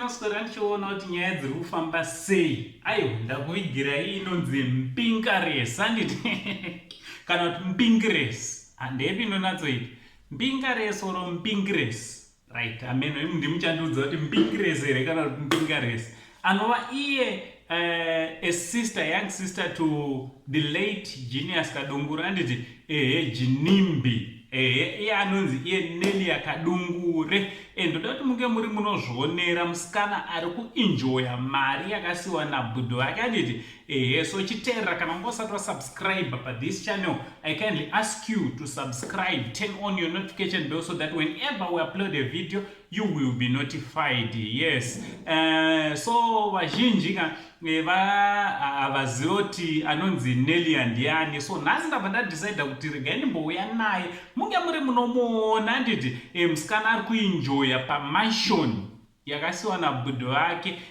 ndinoswera ndichiona kuti nyaya dziri kufamba sei. Aiwa, ndakuvigira hii inonzi Mpingaresi handiti kana kuti Mpingiresi handepi inonatsoita Mpingaresi oro Mpingiresi, right? Ameno ndimuchandiudza kuti Mpingiresi here kana kuti Mpingaresi, anova iye a sister, young sister to the late Genius Kadunguru handiti Jinimbi. Iye anonzi iye Nelia Kadungure. Ndoda kuti munge muri munozvionera musikana ari kuenjoya mari yakasiwa nabhudho wake handiti. So chiteerera kana musati wasubscribe pa this channel, I kindly ask you to subscribe, turn on your notification bell so that whenever we upload a video you will be notified. Yes. So vazhinji havaziva kuti anonzi Nelia ndiani. So nhasi ndabva ndadecide kuti regai ndimbouya naye munge muri munomuona handiti musikana ari kuenjoya pamansion yakasiwa nabhudho wake.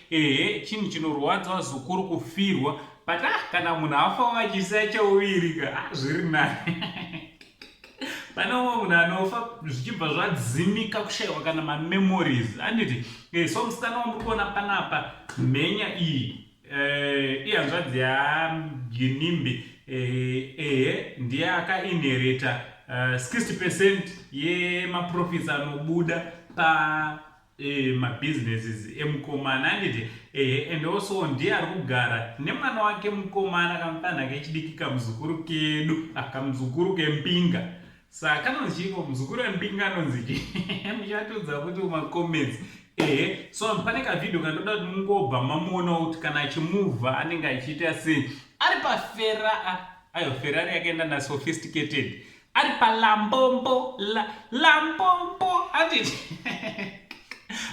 Chinhu chinorwadza zukuru kufirwa, but kana munhu afa wachisa chauviri zviri nani pane umwe munhu anofa zvichibva zvadzimika kushayiwa kana mamemories handiti. So musikana wamuri kuona panapa mhenya iyi ihanzvadzi yaGinimbi ndiye akainherita 60% yemaprofits anobuda pa mabusinesses emukomana handiti. And also ndiye ari kugara nemwana wake mukomana kamudanha kechidiki kamuzukuru kedu kamuzukuru kempinga. Saka kanonzi chiko muzukuru wempinga anonzi muchatudza kuti mumacomments. So pane kavidhio kandoda kuti mungobva mamuona kuti kana achimuvha anenge achiita sei. Ari pafera Ferrari yakaenda nasophisticated, ari palambombo lambombo handiti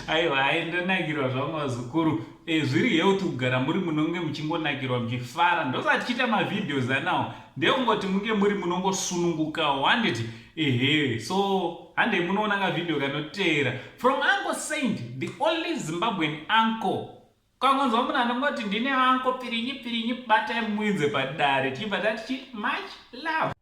aiwa ndonakirwa zvangu vazukuru. Zviri here kuti kugara muri munonge muchingonakirwa muchifara, ndosati chiita mavidheos anawo ndekungoti munge muri munongosunungukawo handiti. So hande munoona kavidhio kanoteera from Uncle Saint, the only Zimbabwean uncle. Kangonzwa munhu anongoti ndine uncle pirinyi pirinyi, batai muinze padare tichibva tati much love.